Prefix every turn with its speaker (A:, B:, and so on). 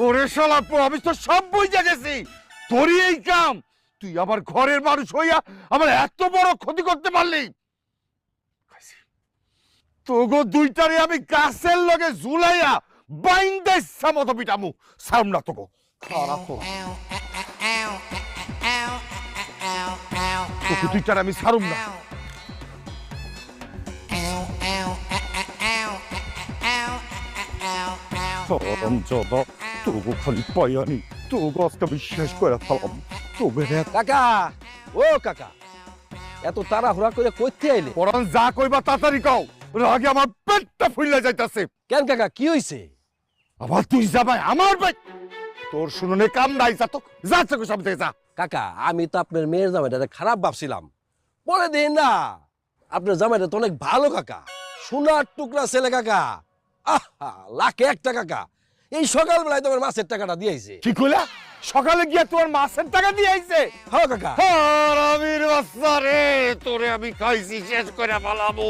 A: ওরে শালা আমি তো সব বুঝে গেছি তোরই এই কাম। তুই আবার ঘরের মানুষ হইয়া আমার এত বড় ক্ষতি করতে পারলি। তোগো দুইটারে আমি গাছের লগে ঝুলাইয়া বাইন্দা ইচ্ছা মতো পিটামু। সামনা তোগো খারাপ তোকে দুইটারে আমি ছাড়ুম না। তোগো খালি পাইয়ানি তোগো আজকে বিশ্বাস করে ফেলাম। তবে
B: কাকা, ও কাকা, এত তাড়াহুড়া করে কইতে আইলে?
A: পরান যা কইবা তাড়াতাড়ি কও, আগে আমার পেটটা ফুইলা যাইতাছে।
B: কেন কাকা, কি হইছে?
A: আবার তুই যাবাই আমার পেট? তোর শুনুনে কাম নাই, যা তো যাচ্ছে সব থেকে যা।
B: কাকা, আমি তো আপনার মেয়ের জামাইটা খারাপ ভাবছিলাম, পরে দিন না আপনার জামাইটা তো অনেক ভালো কাকা, সোনার টুকরা ছেলে কাকা। আহা, লাখে একটা কাকা। এই সকালবেলায় তোমার মাছের টাকাটা দিয়েছে।
A: কি কইলা? সকালে গিয়া তোমার মাছের টাকা দিয়ে আইছে?
B: হ্যাঁ কাকা।
A: আমির বাচ্চা রে, তোরে আমি খাইছি শেষ করে ফেলাবো।